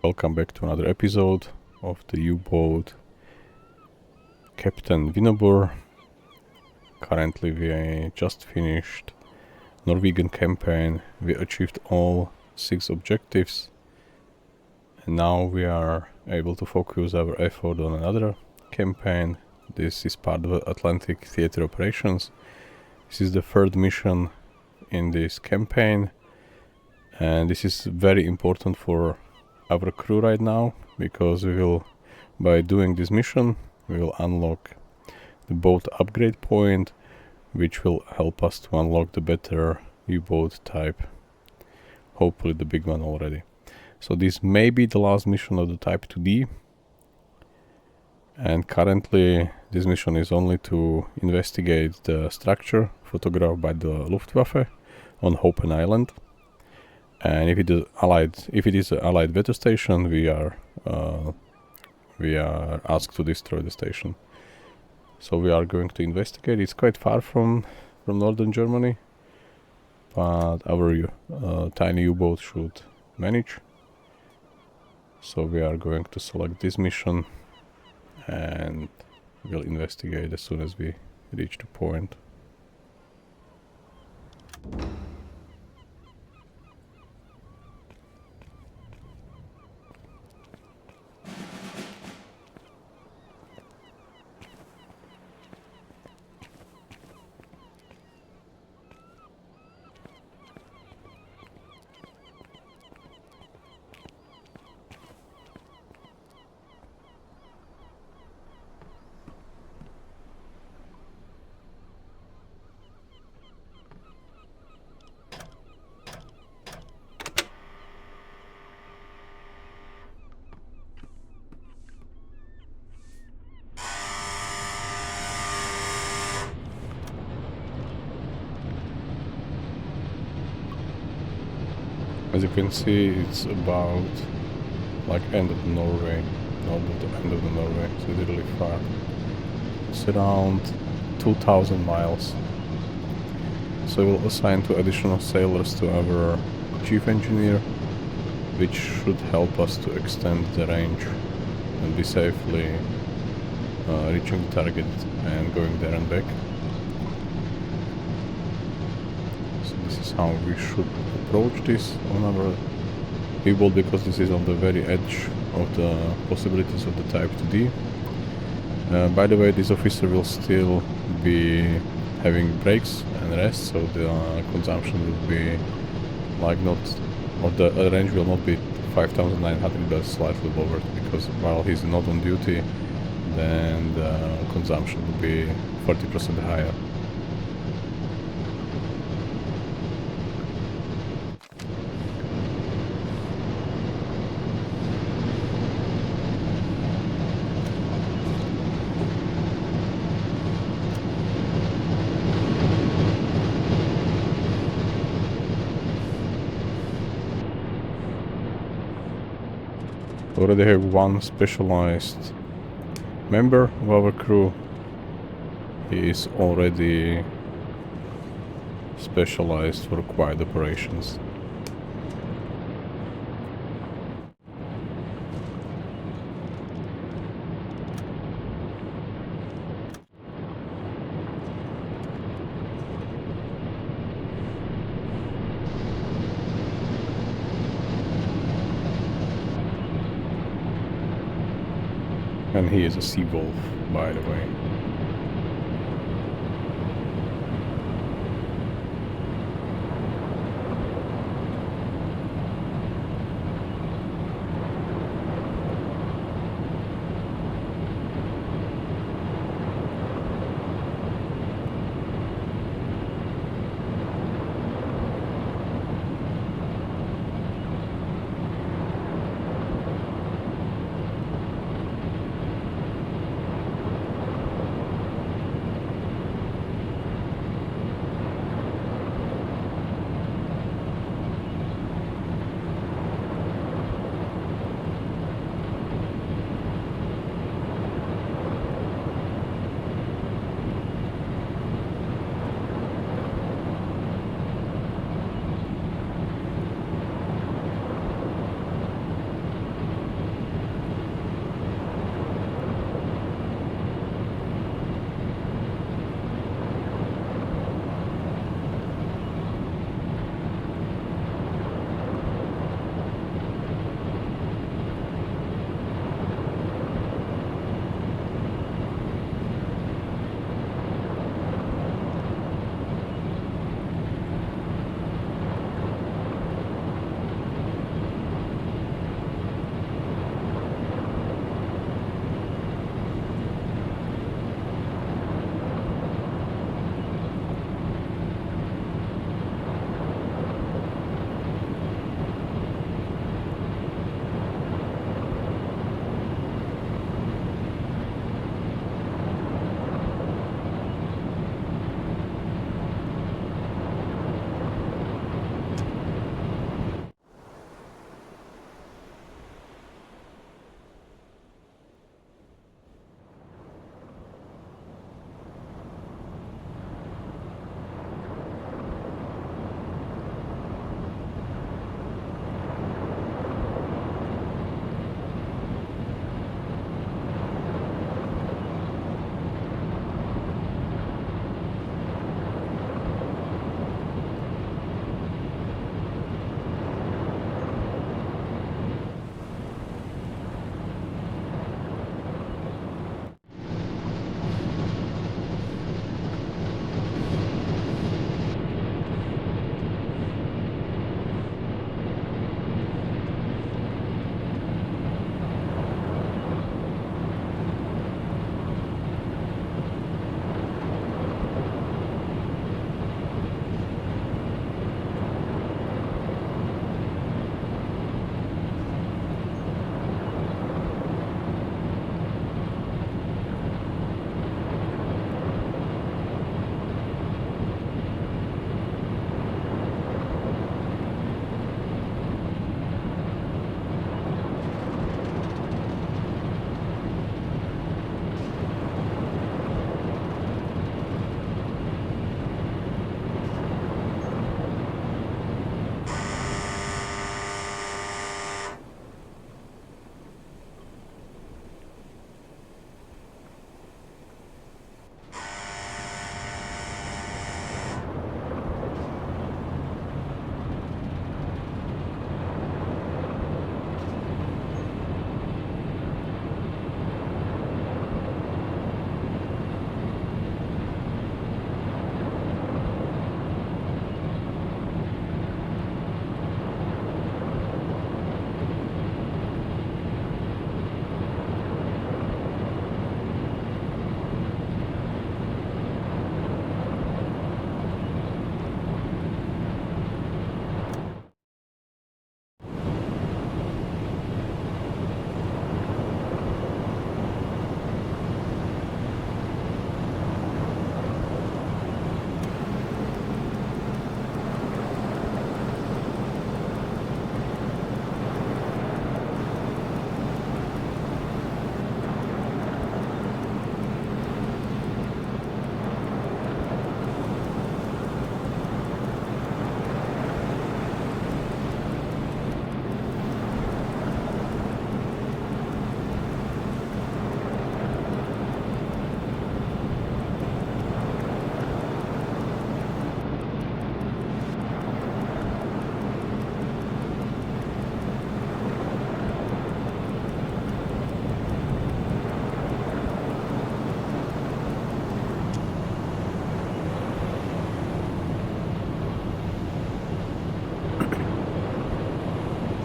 Welcome back to another episode of the U-boat Captain Vinobur. Currently we just finished Norwegian campaign. We achieved all 6 objectives and now we are able to focus our effort on another campaign. This is part of Atlantic Theater Operations. This is the 3rd mission in this campaign and this is very important for our crew right now, because we will, by doing this mission, we will unlock the boat upgrade point, which will help us to unlock the better U-boat type, hopefully the big one already. So this may be the last mission of the type 2D, and currently this mission is only to investigate the structure photographed by the Luftwaffe on Hopen Island. And if it is an allied weather station, we are asked to destroy the station. So we are going to investigate. It's quite far from northern Germany, but our tiny U-boat should manage. So we are going to select this mission and we'll investigate as soon as we reach the point. As you can see, it's about like end of Norway, not the end of the Norway, so it's really far. It's around 2,000 miles. So we'll assign 2 additional sailors to our chief engineer, which should help us to extend the range and be safely reaching the target and going there and back. So this is how we should approach this on our U-boat, because this is on the very edge of the possibilities of the Type 2D. By the way, this officer will still be having breaks and rest, so the consumption will be like not, or the range will not be 5,900 but slightly lower, because while he's not on duty, then the consumption will be 40% higher. Already have 1 specialized member of our crew. He is already specialized for quiet operations. And he is a sea wolf, by the way.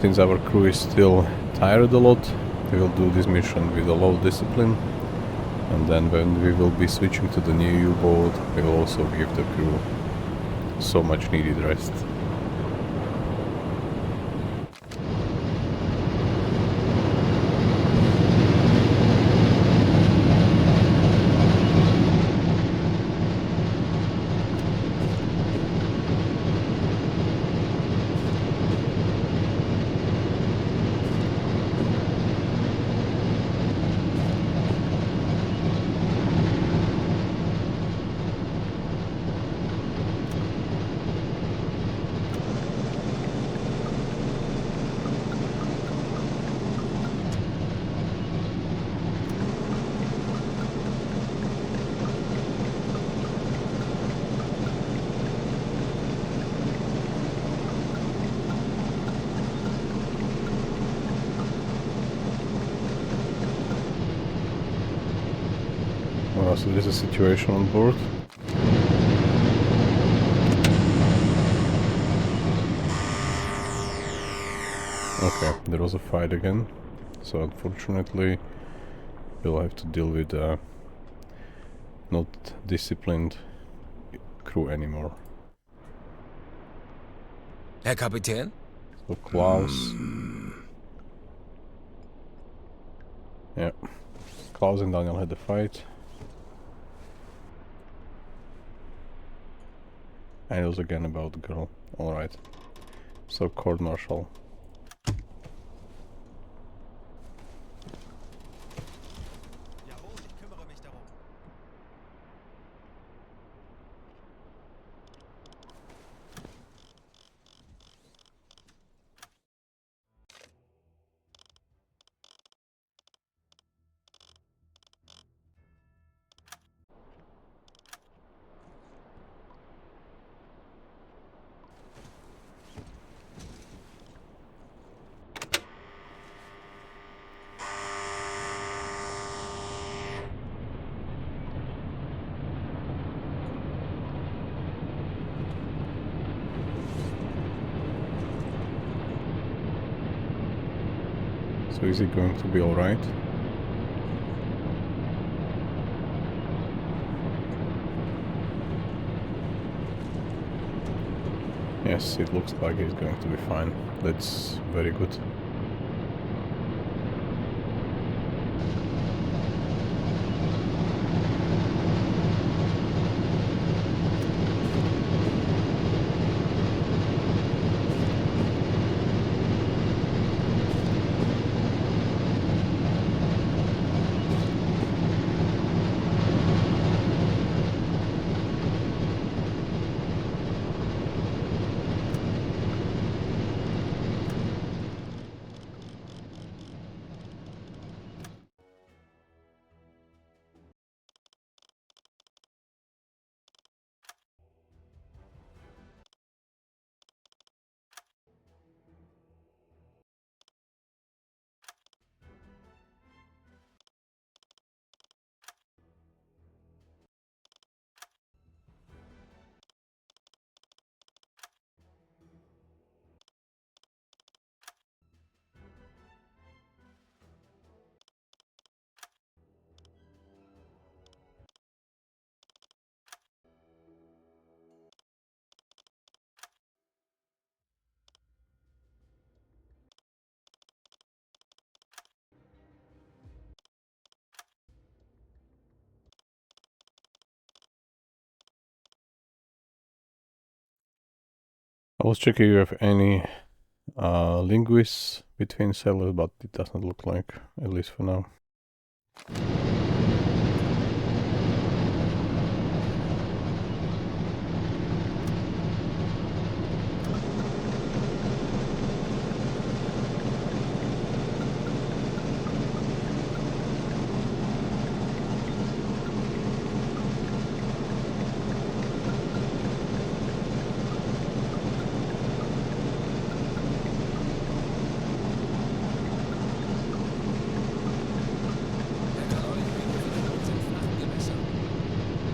since our crew is still tired a lot, we will do this mission with a low discipline, and then when we will be switching to the new U-boat, we will also give the crew so much needed rest. So there's a situation on board. Okay, there was a fight again. So unfortunately, we'll have to deal with not disciplined crew anymore. Herr Kapitän? So Klaus. Yeah. Klaus and Daniel had a fight. And it was again about the girl. Alright. So court martial. So is it going to be alright? Yes, it looks like it's going to be fine. That's very good. I was checking if you have any linguists between sailors, but it doesn't look like, at least for now.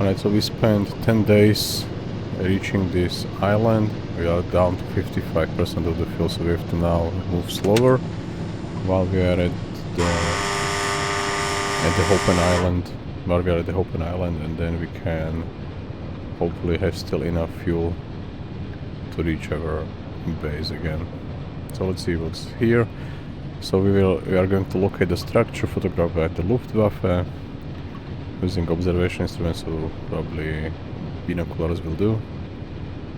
Alright, so we spent 10 days reaching this island. we are down to 55% of the fuel, so we have to now move slower while we are at the Hopen Island. While we are at the Hopen Island, and then we can hopefully have still enough fuel to reach our base again. So let's see what's here. So we are going to locate the structure photographed by the Luftwaffe using observation instruments, so probably binoculars will do.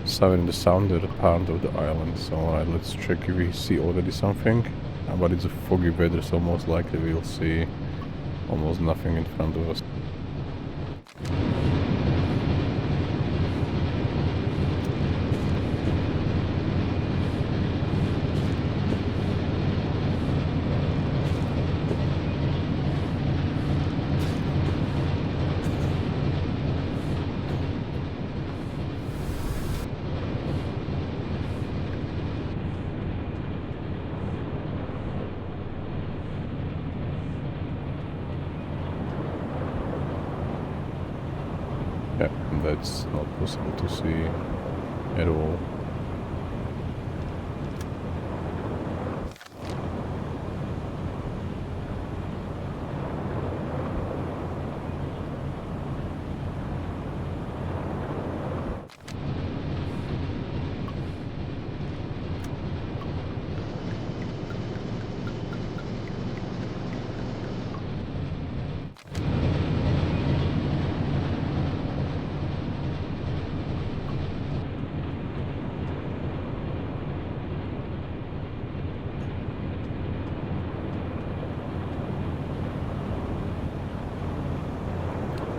Southern the southern part of the island. So alright, let's check if we see already something. But it's a foggy weather, so most likely we'll see almost nothing in front of us. Yeah, that's not possible to see at all.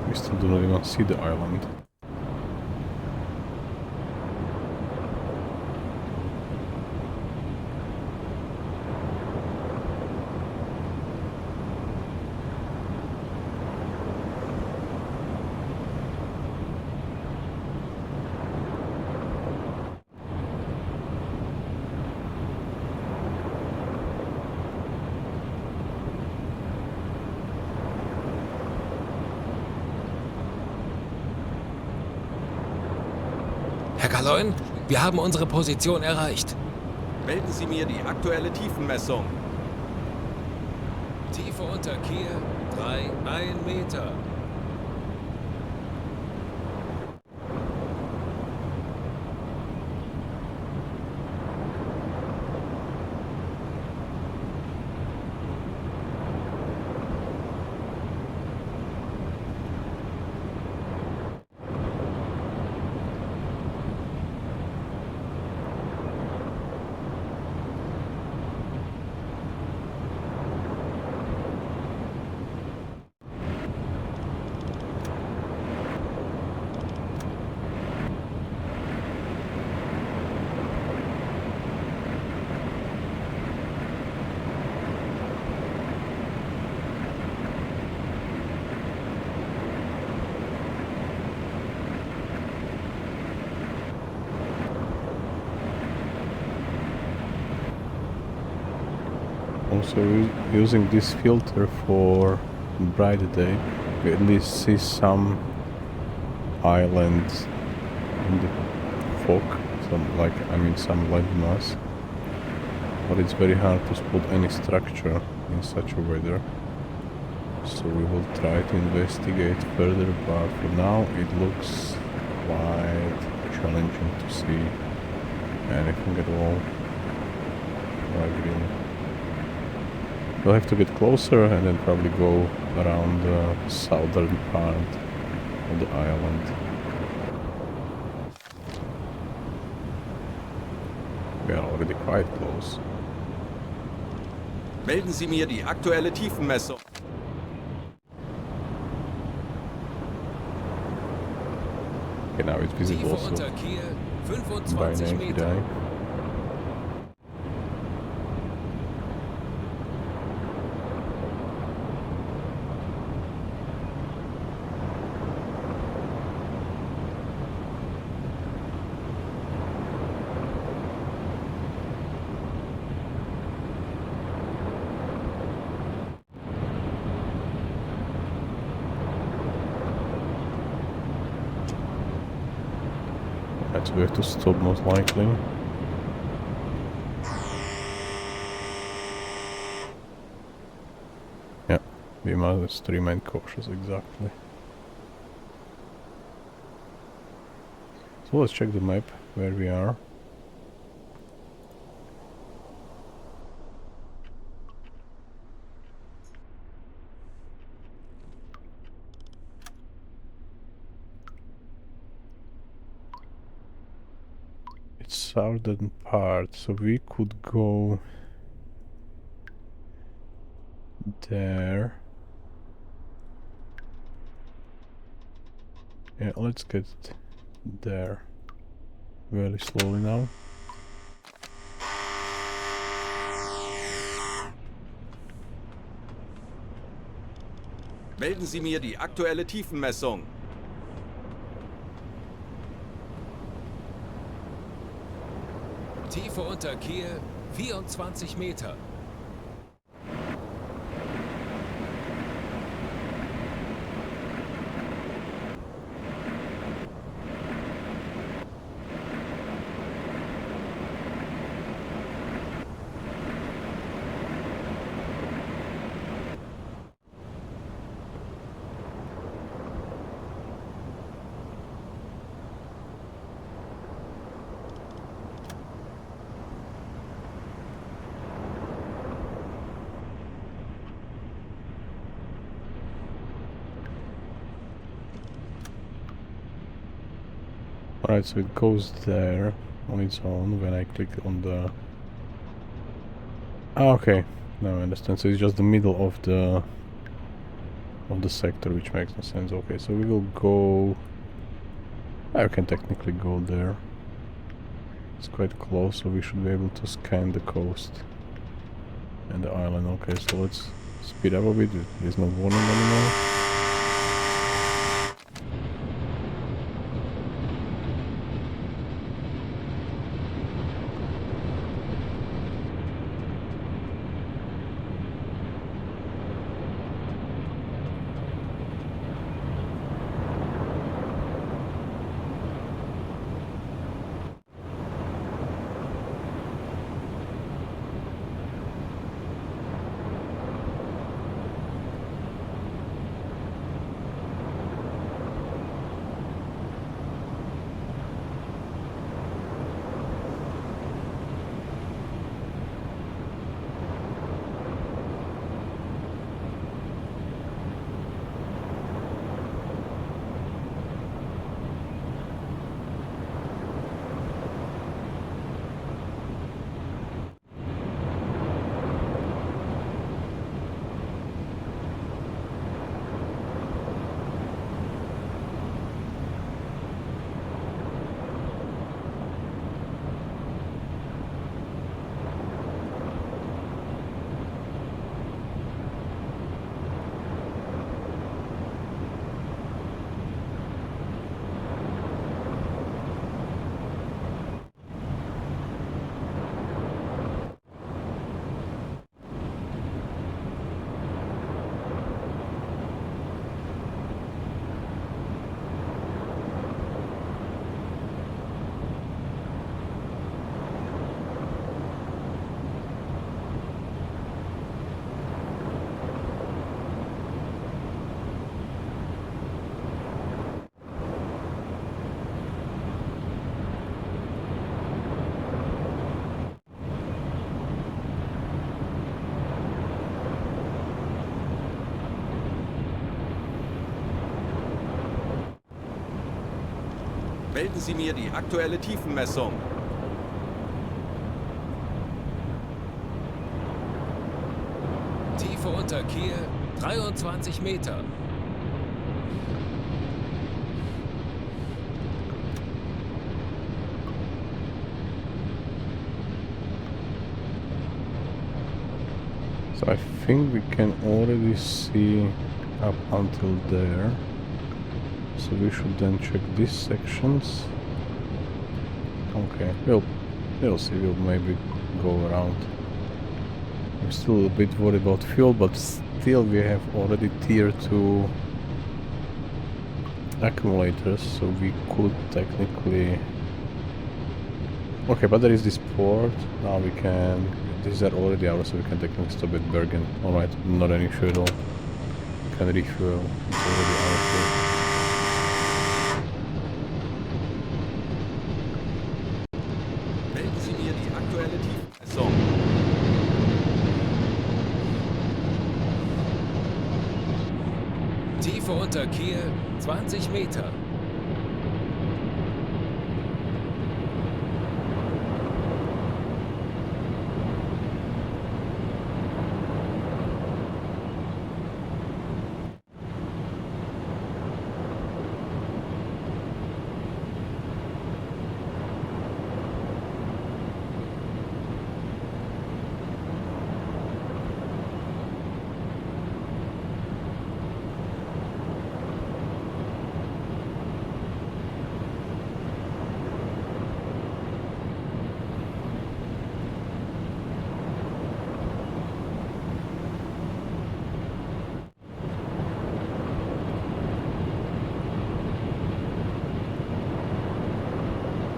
We still do not even see the island. Herr Kaloin, wir haben unsere Position erreicht. Melden Sie mir die aktuelle Tiefenmessung. Tiefe unter Kiel, 1 Meter. Also using this filter for brighter day, we at least see some islands in the fog, some landmass, but it's very hard to spot any structure in such a weather. So we will try to investigate further, but for now it looks quite challenging to see anything at all. We'll have to get closer and then probably go around the southern part of the island. We are already quite close. Melden Sie mir die aktuelle Tiefenmessung. Okay, now it's visible Tiefe also unter Kiel, by 25 naked Meter. eye. Alright, so we have to stop most likely. Yeah, we must remain cautious, exactly. So let's check the map where we are. It's southern part, so we could go there. Yeah, let's get there very slowly now. Melden Sie mir die aktuelle Tiefenmessung. Tiefe unter Kiel 24 Meter. Alright, so it goes there on its own when I click on the... Ah, okay, now I understand. So it's just the middle of the sector, which makes no sense. Okay, so we will go... I can technically go there. It's quite close, so we should be able to scan the coast and the island. Okay, so let's speed up a bit. There's no warning anymore. Melden Sie mir die aktuelle Tiefenmessung. Tiefe unter Kiel 23 Meter. So I think we can already see up until there. So we should then check these sections. Okay, we'll see, we'll maybe go around. I'm still a bit worried about fuel, but still we have already tier 2 accumulators, so we could technically Okay, but there is this port. Now we can... These are already ours, so we can technically stop at Bergen. Alright, not an issue at all. We can refuel. It's already our port. Melden Sie mir die aktuelle Tiefenmessung. Tiefe unter Kiel 20 Meter.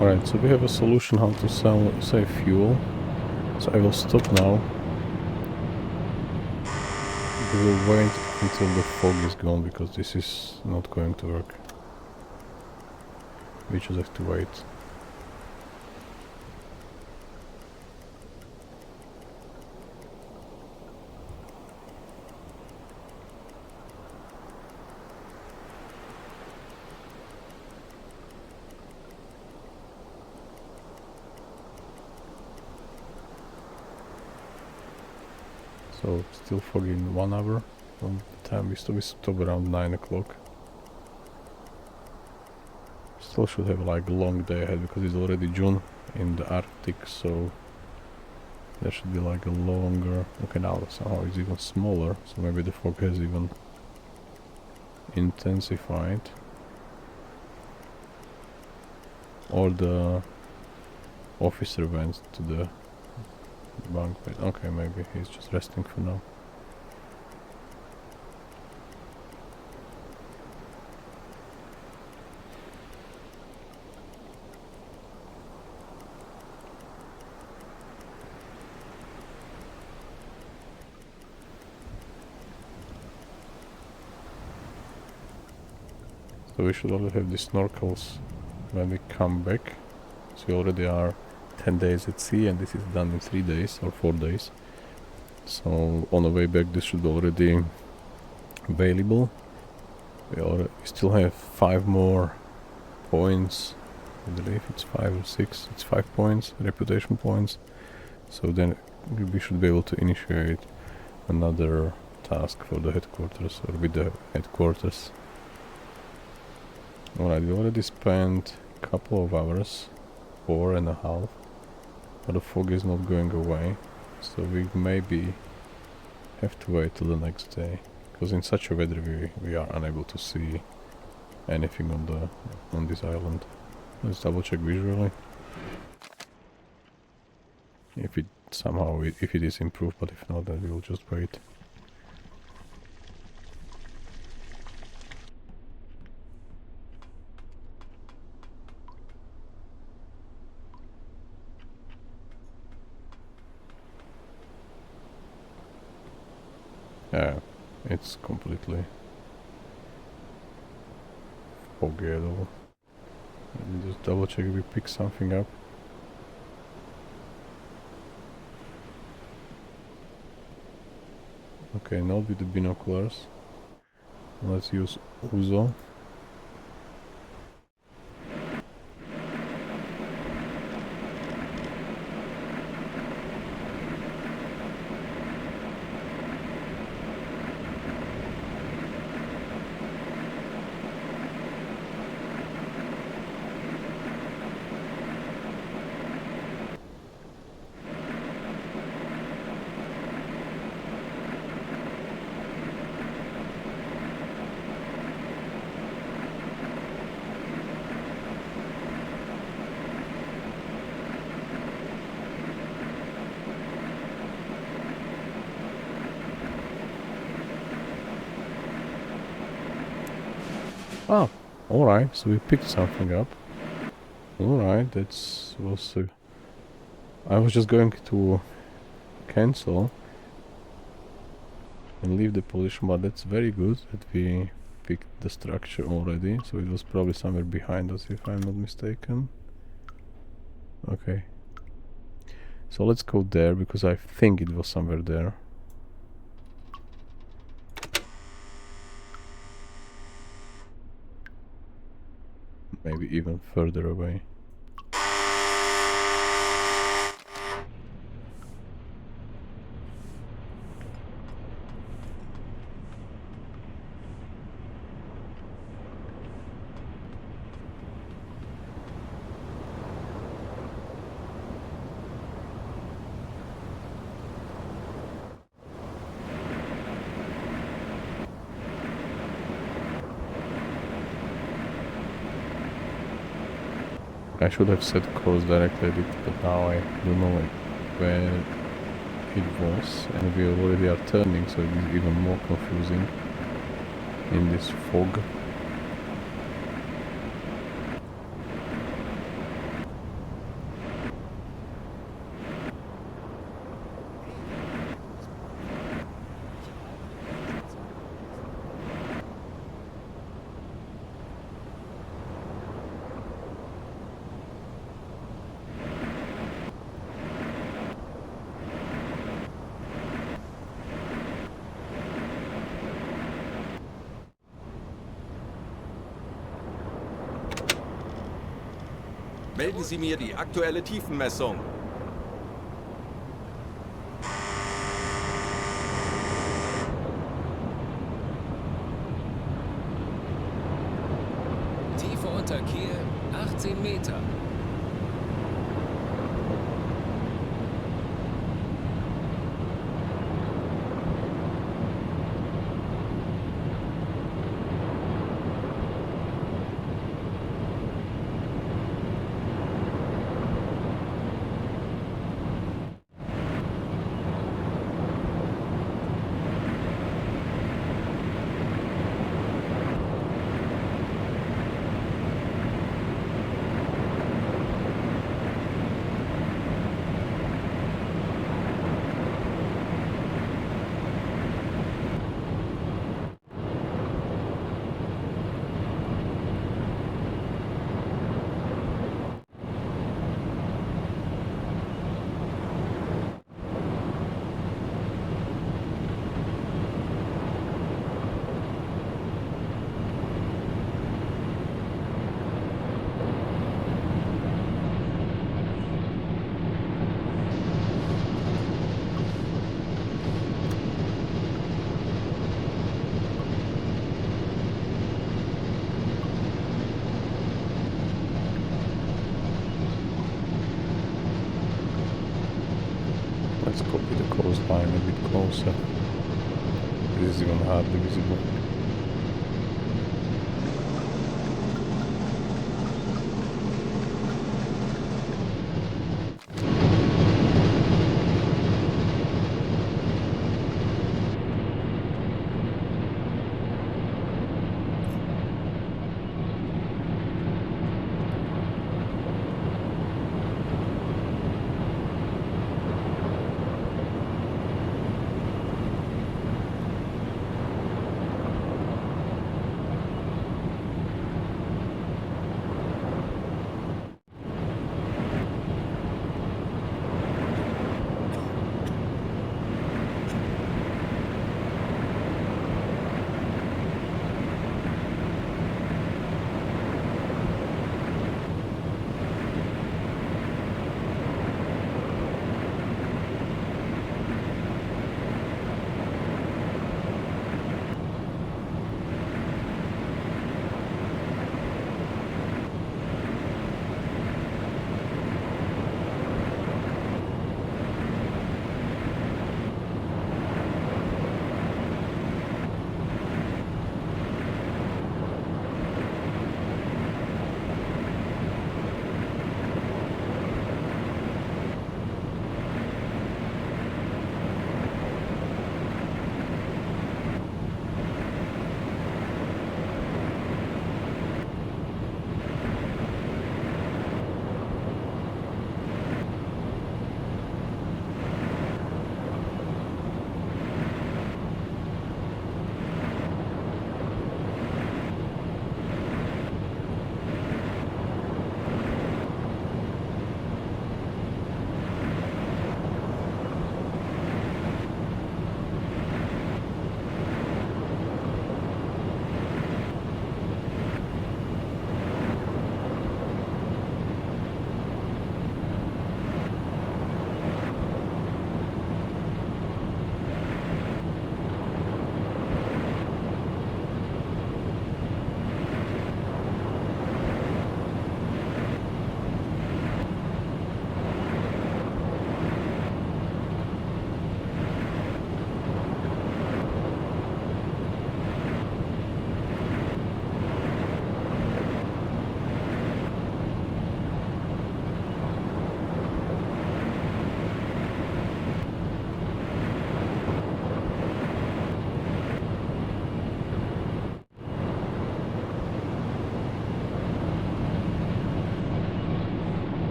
Alright, so we have a solution how to save fuel. So I will stop now. We will wait until the fog is gone because this is not going to work. We just have to wait. So still foggy in 1 hour from the time we stop around 9 o'clock. Still should have like a long day ahead because it's already June in the Arctic, so there should be like a longer... Okay, now somehow it's even smaller, so maybe the fog has even intensified. Or the officer went to the bunk bed. Okay, maybe he's just resting for now. So we should already have the snorkels when we come back. So we already are 10 days at sea and this is done in 3 days or 4 days. So on the way back this should be already available. We still have 5 more points. I believe it's 5 or 6. It's 5 points, reputation points. So then we should be able to initiate another task for the headquarters or with the headquarters. Alright, we already spent a couple of hours, 4.5, but the fog is not going away, so we maybe have to wait till the next day, because in such a weather we are unable to see anything on this island. Let's double check visually. If it somehow if it is improved, but if not, then we will just wait. Yeah, it's completely foggy at all. Let me just double check if we pick something up. Okay, not with the binoculars. Let's use Uzo. Oh, alright, so we picked something up. Alright, that was a I was just going to cancel and leave the position, but that's very good that we picked the structure already, so it was probably somewhere behind us if I'm not mistaken. Okay. So let's go there, because I think it was somewhere there. Maybe even further away. I should have set course directly, but now I don't know where it was, and we already are turning, so it is even more confusing in this fog. Melden Sie mir die aktuelle Tiefenmessung. Tiefe unter Kiel 18 Meter. Let's copy the coastline a bit closer. This is even hardly visible.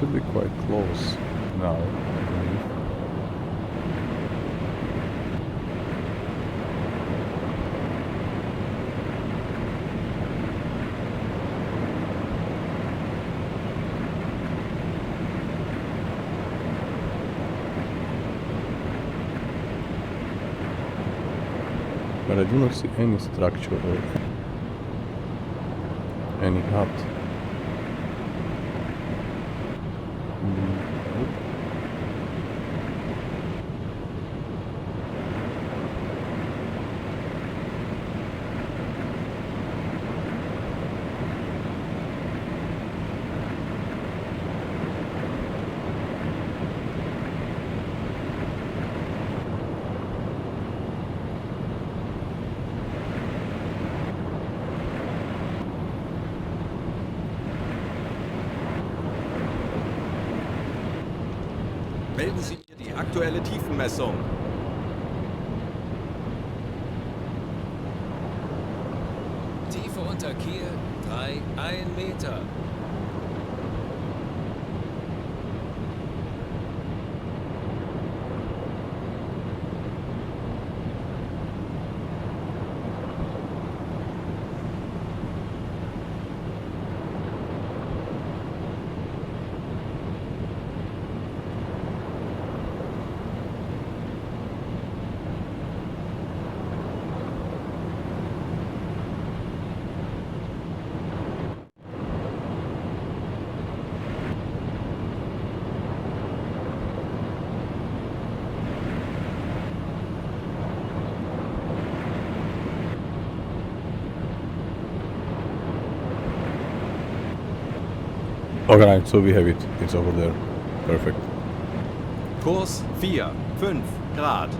should be quite close now, I believe. But I do not see any structure or any hut. Nope. Melden Sie mir die aktuelle Tiefenmessung. Tiefe unter Kiel 1 Meter. Alright, so we have it. It's over there. Perfect. Kurs 4, 5 Grad.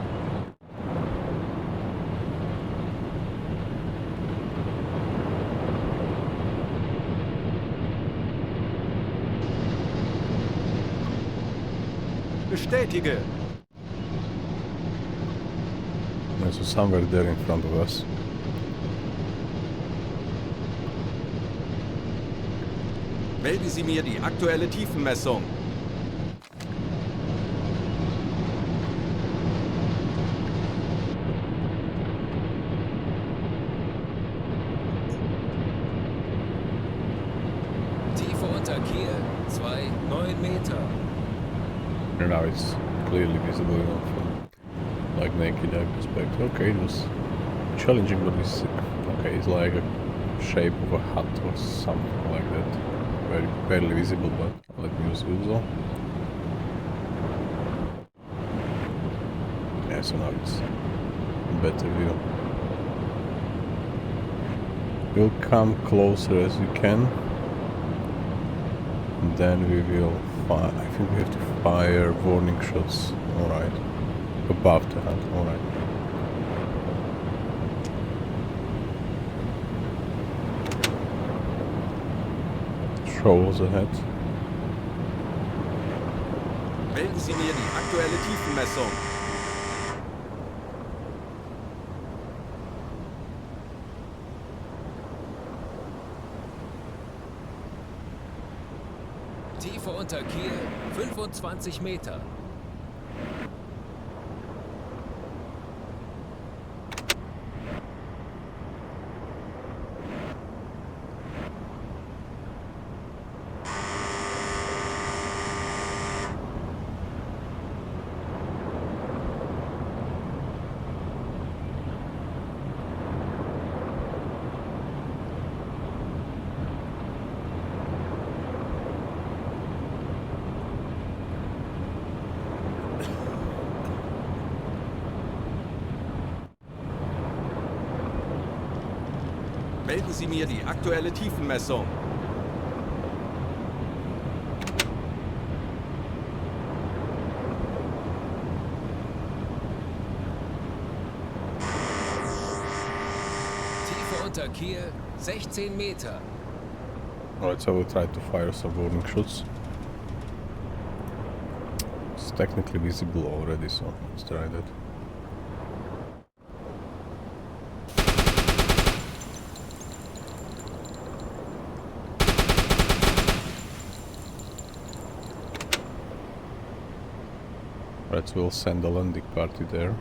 Bestätige. So somewhere there in front of us. Melden Sie mir die aktuelle Tiefenmessung. Tiefe unter Kiel 9 Meter. And now it's clearly visible enough from like naked eye perspective. Okay, it was challenging, but it's okay. It's like a shape of a hut or something like that. Very barely visible, but let me use usual. Yeah, so now it's better view. We'll come closer as we can. And then we will fire. I think we have to fire warning shots. Alright. Above the hut. Alright. Trolls ahead. Melden Sie mir die aktuelle Tiefenmessung. Tiefe unter Kiel 25 Meter. Melden Sie mir die aktuelle Tiefenmessung. Tiefe unter Kiel 16 Meter. Alright, so we'll try to fire some warning shots. It's technically visible already, so let's try that. Right, so we'll send a landing party there.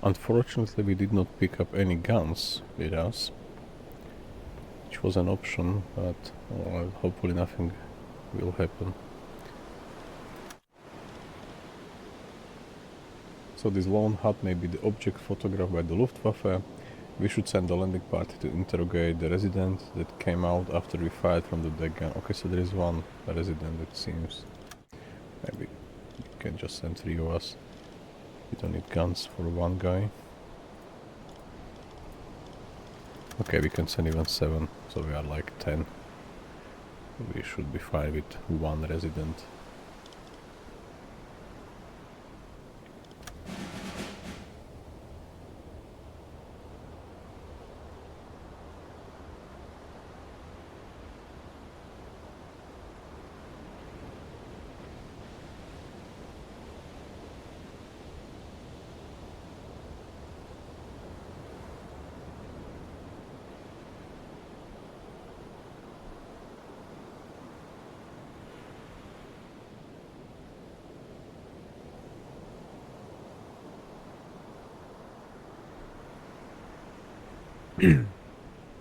Unfortunately, we did not pick up any guns with us, which was an option, but well, hopefully nothing will happen. So this lone hut may be the object photographed by the Luftwaffe. We should send a landing party to interrogate the resident that came out after we fired from the deck gun. Okay, so there is one resident, it seems. Maybe we can just send 3 of us. We don't need guns for one guy. Okay, we can send even 7, so we are like 10. We should be fine with one resident.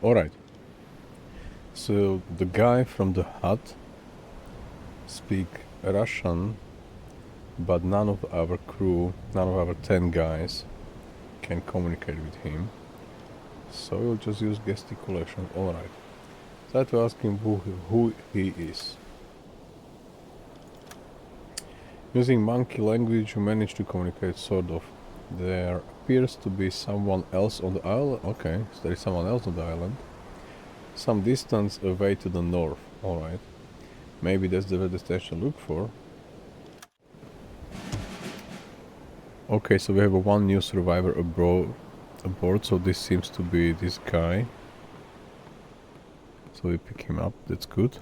Alright. So the guy from the hut speak Russian, but none of our crew, none of our 10 guys can communicate with him. So we'll just use gesticulation. Alright. Try to ask him who he is. Using monkey language you manage to communicate sort of. There appears to be someone else on the island. Okay, so there is someone else on the island. Some distance away to the north. Alright. Maybe that's the destination to look for. Okay, so we have one new survivor aboard, so this seems to be this guy. So we pick him up, that's good.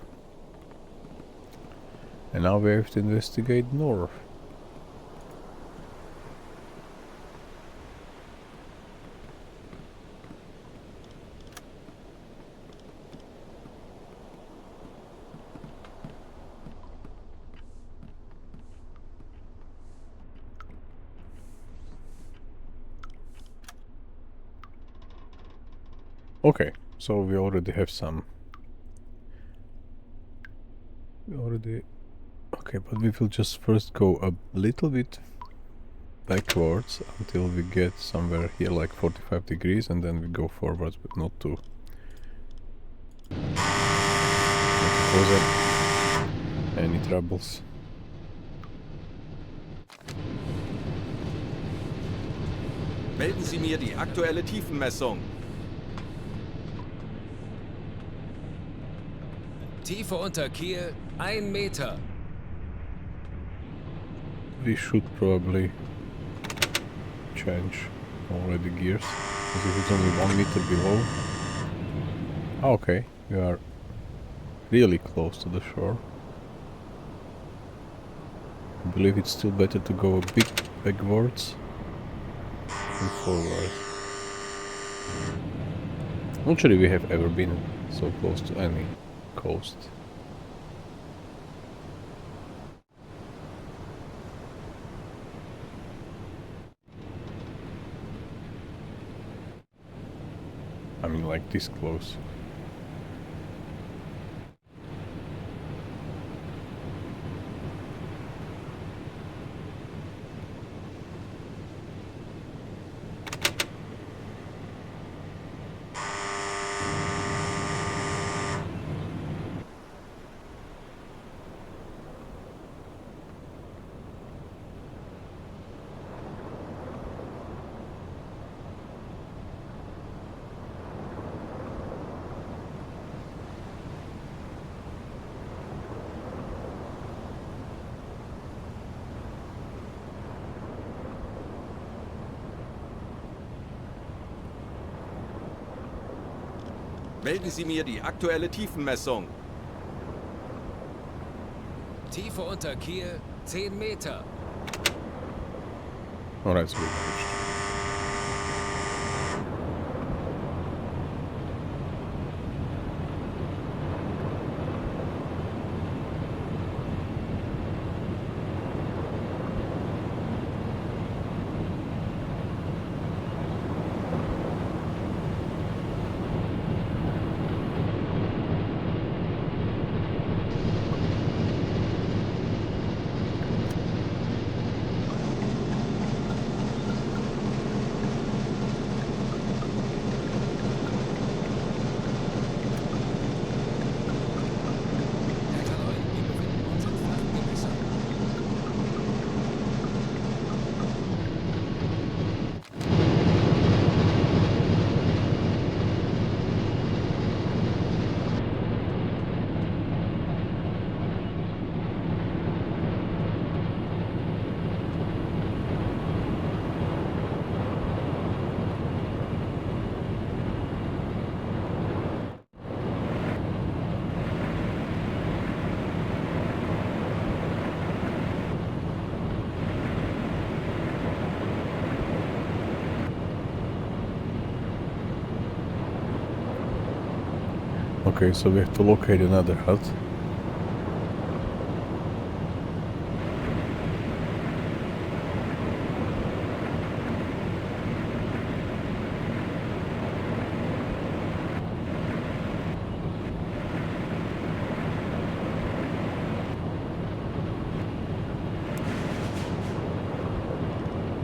And now we have to investigate north. Okay, so we already have some. Okay, but we will just first go a little bit backwards until we get somewhere here like 45 degrees and then we go forwards, but not to cause any troubles. Melden Sie mir die aktuelle Tiefenmessung. Tiefe unter Kiel 1 Meter. We should probably change already gears, because if it's only 1 meter below. Ah, okay, we are really close to the shore. I believe it's still better to go a bit backwards than forward. Not sure if we have ever been so close to any coast. I mean, like this close. Melden Sie mir die aktuelle Tiefenmessung. Tiefe unter Kiel 10 Meter. Alright, so we managed. Okay, so we have to locate another hut.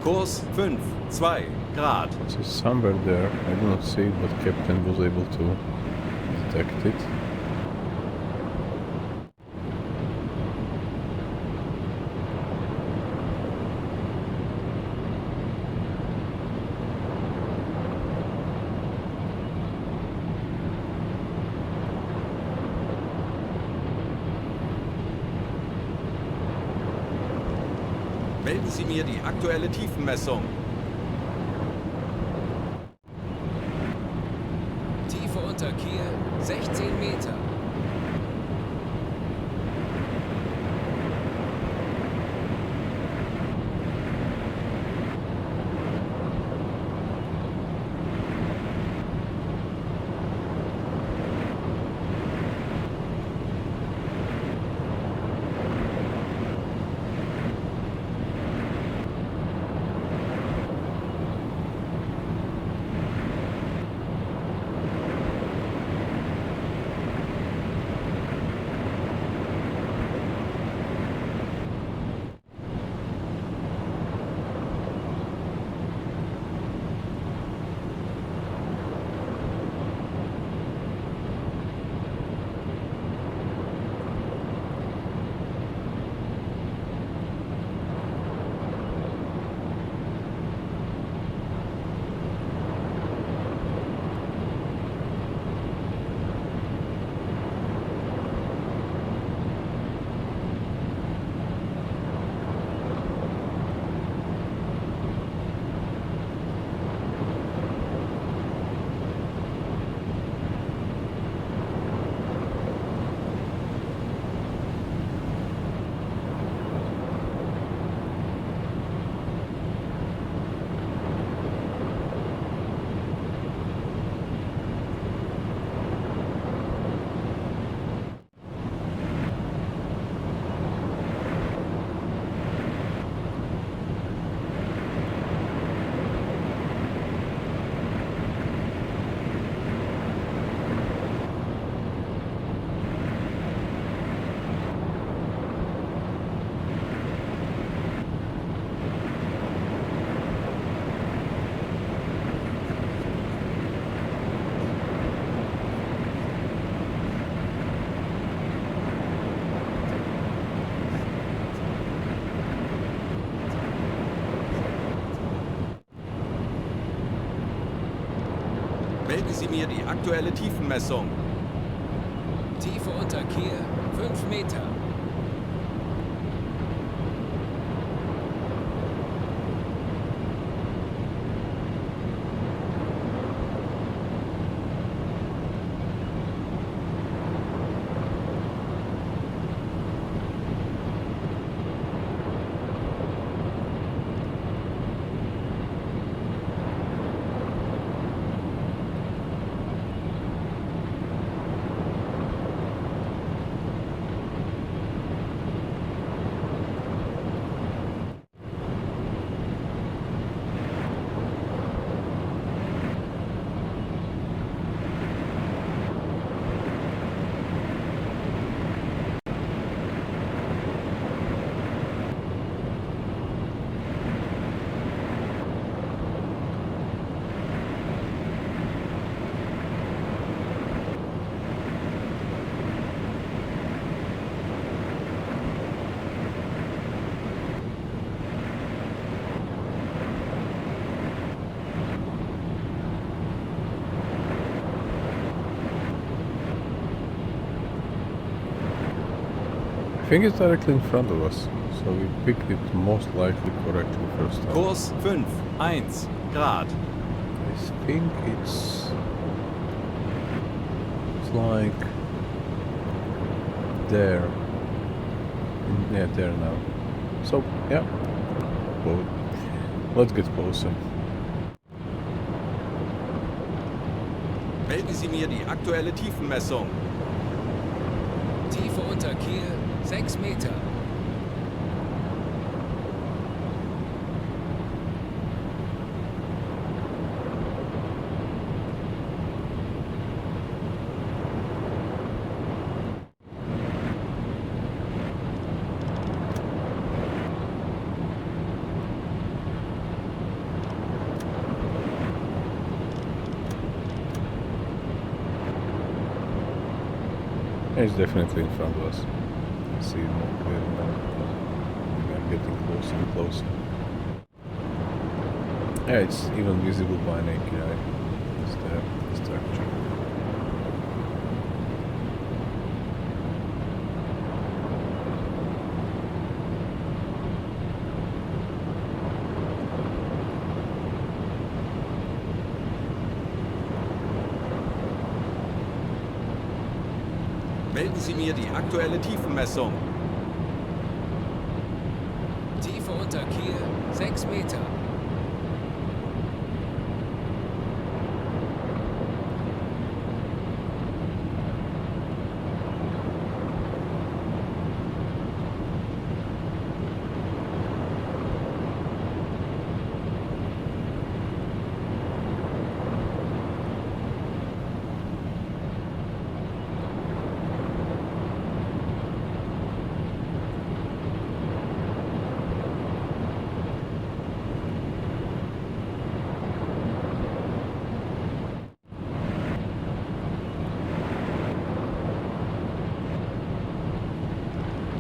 Kurs 5, 2 Grad. So somewhere there, I do not see it, but Captain was able to detect it. Melden Sie mir die aktuelle Tiefenmessung. Tiefe unter Kiel 16 Meter. Melden Sie mir die aktuelle Tiefenmessung. Tiefe unter Kiel 5 Meter. I think it's directly in front of us, so we picked it most likely correctly first time. Kurs 5, 1 Grad. I think it's like there. Yeah, there now. So, yeah. Well, let's get closer. Melden Sie mir die aktuelle Tiefenmessung. Tiefe unter Kiel 6 Meter. It's definitely in front of us. I see it more clearly now because we are getting closer and closer. Yeah, it's even visible by naked eye. It's the structure. Melden Sie mir die aktuelle Tiefenmessung. Tiefe unter Kiel 6 Meter.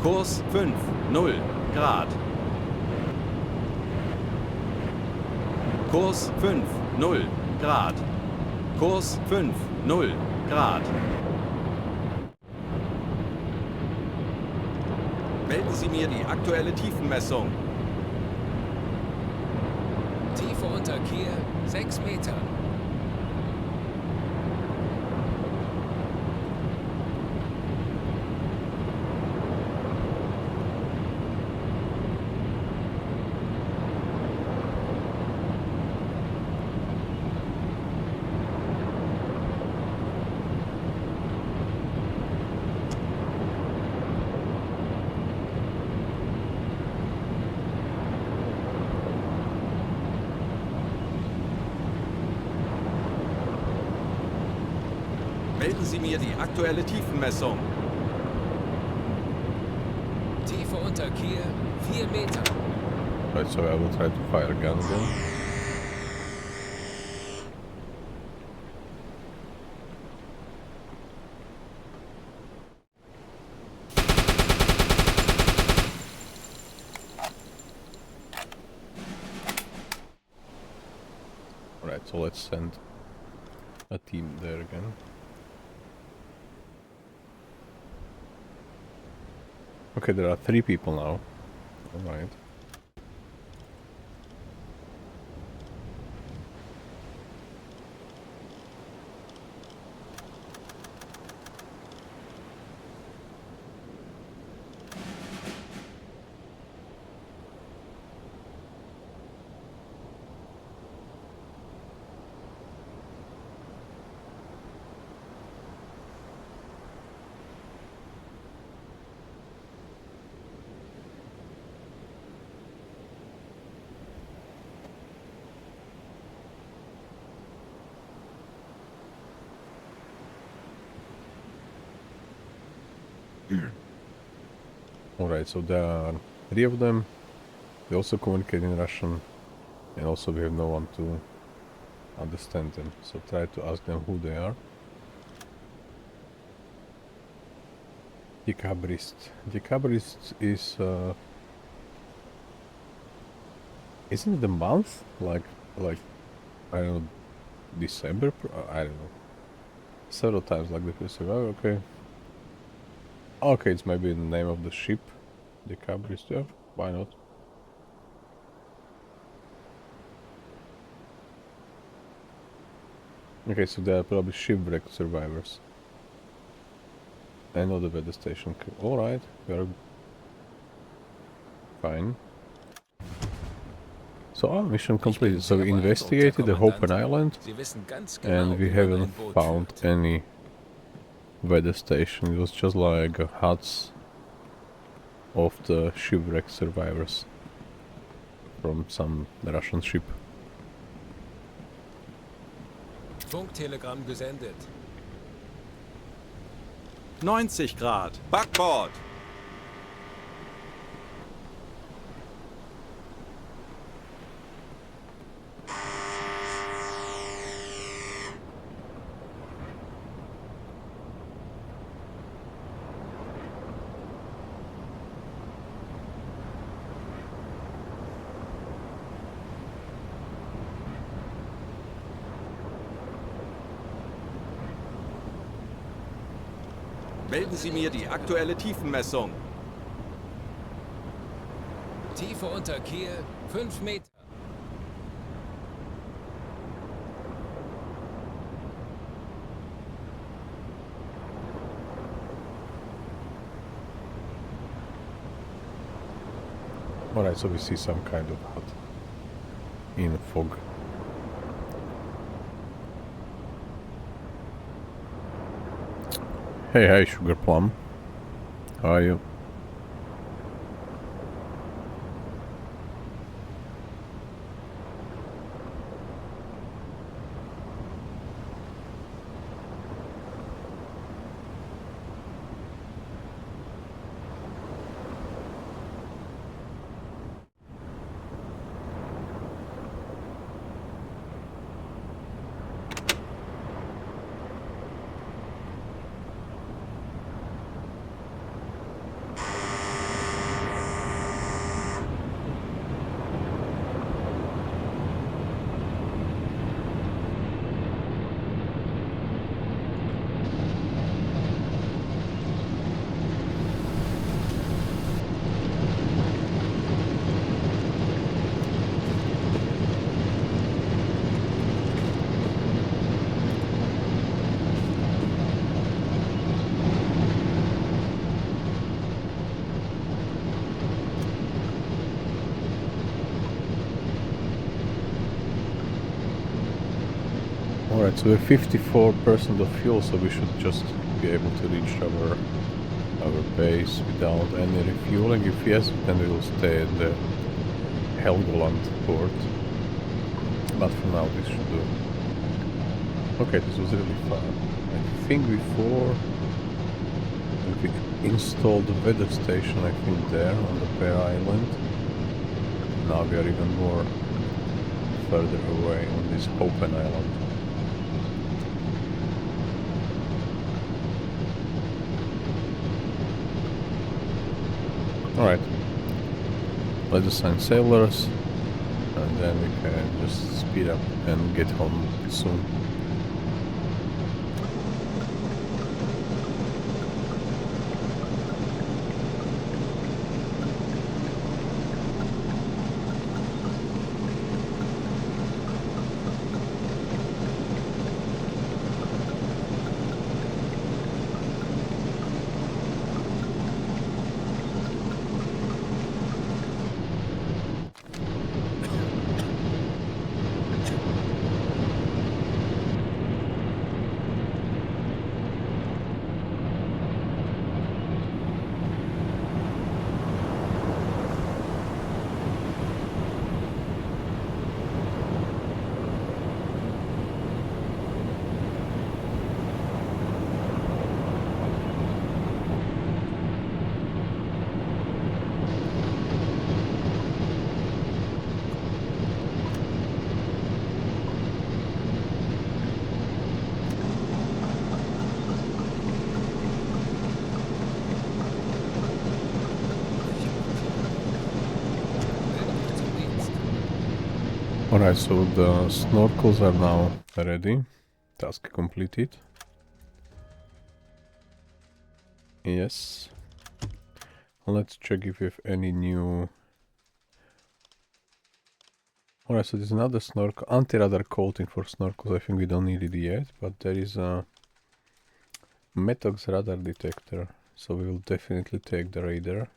Kurs 5, 0 Grad. Kurs 5, 0 Grad. Kurs 5, 0 Grad. Melden Sie mir die aktuelle Tiefenmessung. Tiefe unter Kiel 6 Meter. Melden Sie mir die aktuelle Tiefenmessung. Tiefe unter Kiel 4 Meter. Right, so I will try to fire gun again. Alright, so let's send a team there again. Okay, there are 3 people now. Alright. Alright, so there are 3 of them. They also communicate in Russian, and also we have no one to understand them. So try to ask them who they are. Dekabrist. Dekabrist is isn't it a month? Like I don't know, December? I don't know. Several times like the first survivor. Okay. Okay, it's maybe the name of the ship. Dekabrist, yeah, why not? Okay, so they are probably shipwreck survivors. And not the weather station. Alright, we are fine. So, mission Ich bin completed. So sehr we investigated the beeindruckt, Herr Hopen Island Sie wissen ganz genau, and we wie man haven't ein Boot found führt. any weather station. It was just like huts of the shipwreck survivors from some Russian ship. Funktelegramm gesendet. 90 Grad. Backbord. Melden Sie mir die aktuelle Tiefenmessung. Tiefe unter Kiel 5 Meter. Alright, so we see some kind of hut in fog. Hey, hey, Sugar Plum. How are you? Alright, so we're 54% of fuel, so we should just be able to reach our base without any refueling. If yes, then we will stay at the Helgoland port. But for now this should do. Okay, this was really fun. I think before we installed the weather station, I think there on the Pear Island. Now we are even more further away on this Hopen Island. Alright, let's assign sailors and then we can just speed up and get home soon. Alright, so the snorkels are now ready. Task completed. Yes. Let's check if we have any new... Alright, so there's another snorkel, anti-radar coating for snorkels. I think we don't need it yet, but there is a Metox radar detector, so we will definitely take the radar.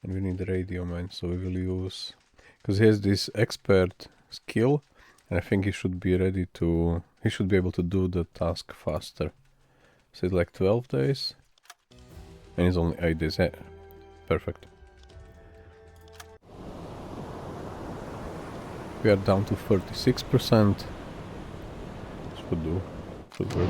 And we need the radio man, so we will use Because he has this expert skill, and I think he should be ready to... He should be able to do the task faster. So it's like 12 days. And it's only 8 days. Yeah, perfect. We are down to 36%. Should do. Should work.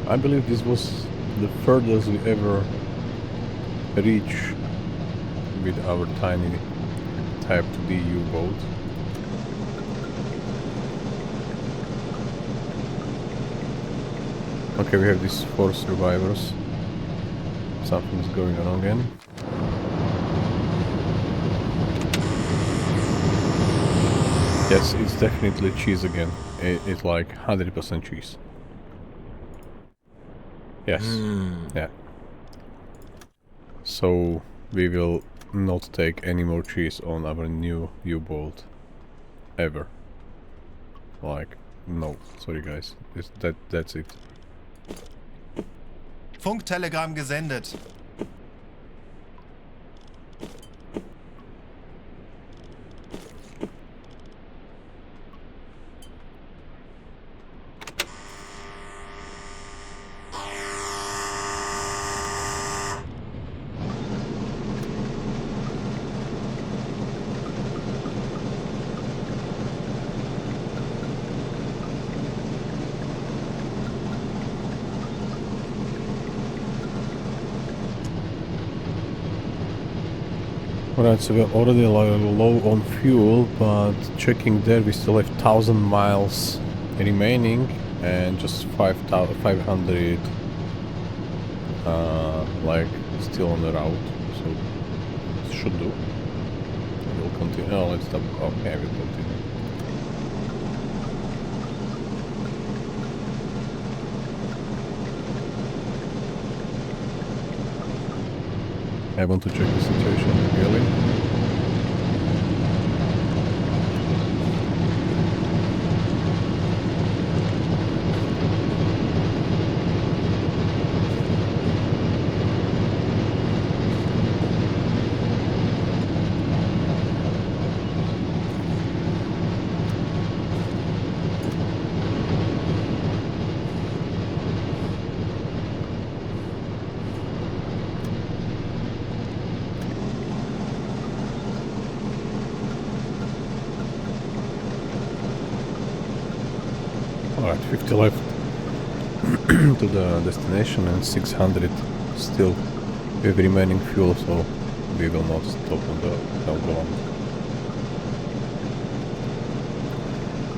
I believe this was the furthest we ever reach with our tiny Type 2D U-boat. Okay, we have these 4 survivors. Something's going on again. Yes, it's definitely cheese again. It's like 100% cheese. Yes. Yeah. So we will not take any more cheese on our new U-boat ever. Like, no. Sorry guys. That's it. Funktelegramm gesendet. Alright, so we're already low on fuel, but checking there we still have 1000 miles remaining and just 500 like still on the route, so it should do. We'll continue. Oh, let's stop. Okay, we'll continue. I want to check the situation really. Alright, 50 left to the destination and 600 still with remaining fuel, so we will not stop on the Helgoland.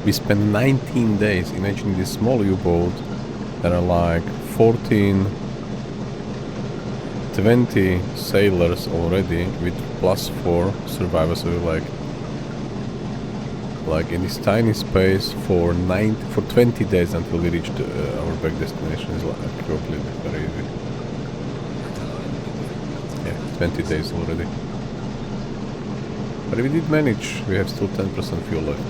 We spent 19 days. Imagine this small U-boat. There are like 14, 20 sailors already with +4 survivors, so we're like in this tiny space for 20 days until we reach our back destination is like completely crazy. Yeah, 20 days already. But we did manage. We have still 10% fuel left.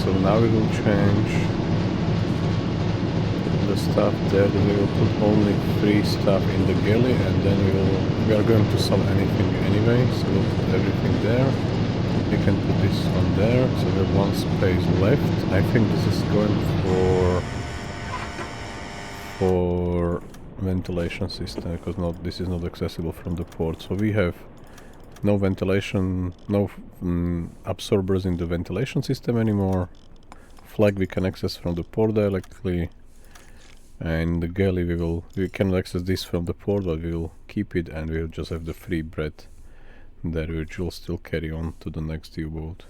So now we will change the stuff there. Then we will put only 3 stuff in the galley, and then we are going to sell anything anyway, so we'll put everything there. We can put this on there, so we have one space left. I think this is going for ventilation system, because this is not accessible from the port. So we have no ventilation, no absorbers in the ventilation system anymore. Flag we can access from the port directly, and the galley we can access this from the port, but we will keep it, and we'll just have the free bread there, which will still carry on to the next U-boat.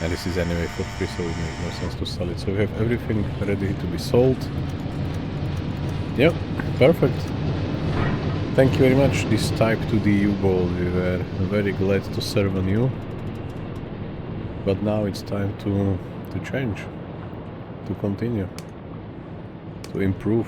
And this is anyway for free, so it makes no sense to sell it. So we have everything ready to be sold. Yep, perfect. Thank you very much, this Type 2D U-boat. We were very glad to serve on you. But now it's time to change, to continue, to improve.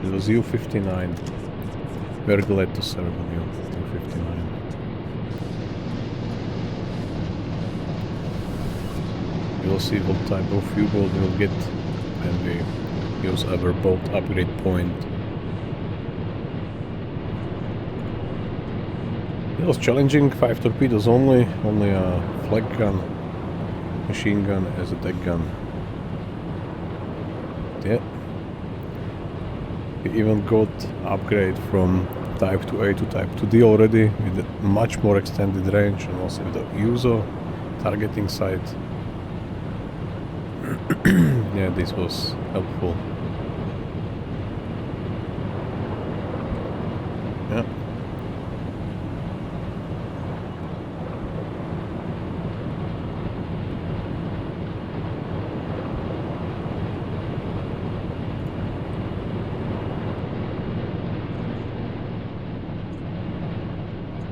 It was U59. We're glad to serve on you, U59. We'll see what type of U-boat we'll get when we use our boat upgrade point. It was challenging, 5 torpedoes only a flag gun, machine gun as a deck gun. Yeah. We even got upgrade from Type 2A to Type 2D already, with a much more extended range, and also with the USO targeting sight. Yeah, this was helpful. Yeah.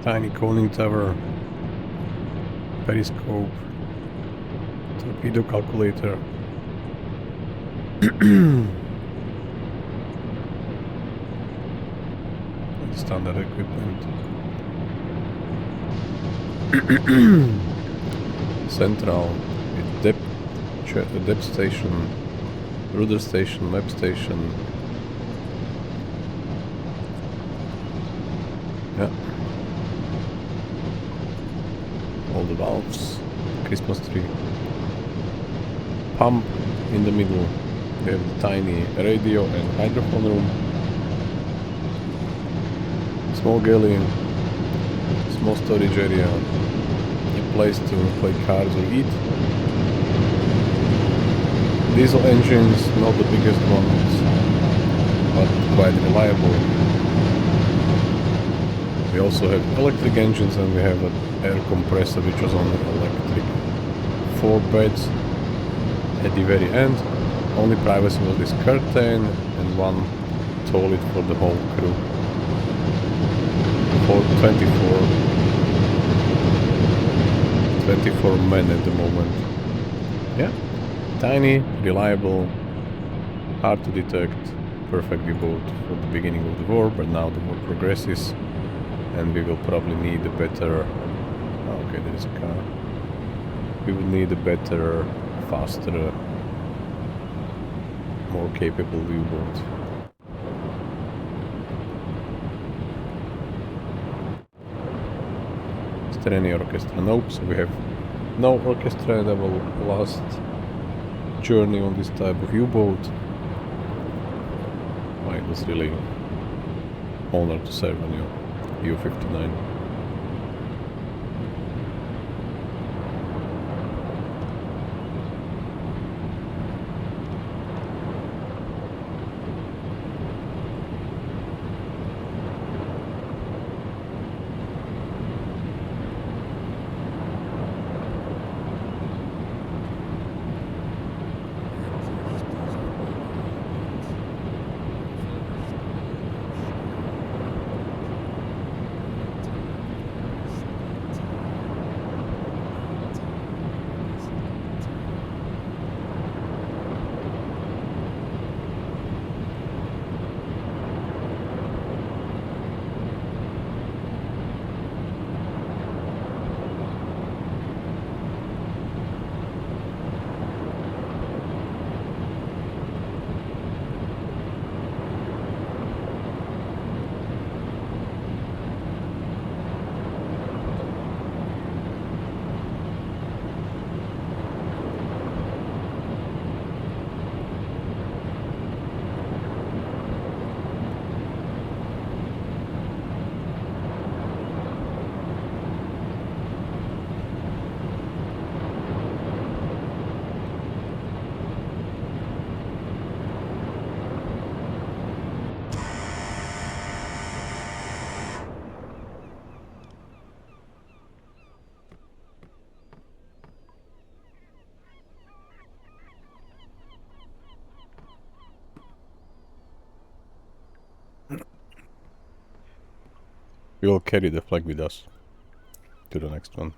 Tiny conning tower, periscope, torpedo calculator. Standard equipment. Central with depth station, rudder station, map station. Yeah. All the valves, Christmas tree. Pump in the middle. We have the tiny radio and hydrophone room. Small galley, small storage area, a place to play cards or eat. Diesel engines, not the biggest ones, but quite reliable. We also have electric engines, and we have an air compressor which was on electric. 4 beds at the very end. Only privacy was this curtain and one toilet for the whole crew. For 24 men at the moment. Yeah, tiny, reliable, hard to detect, perfect U-boat for the beginning of the war, but now the war progresses and we will probably need a better... Okay, there is a car. We will need a better, faster, more capable U-boat. Is there any orchestra? Nope, so we have no orchestra in our last journey on this type of U-boat. It was really honored to serve on you, U59. We will carry the flag with us to the next one.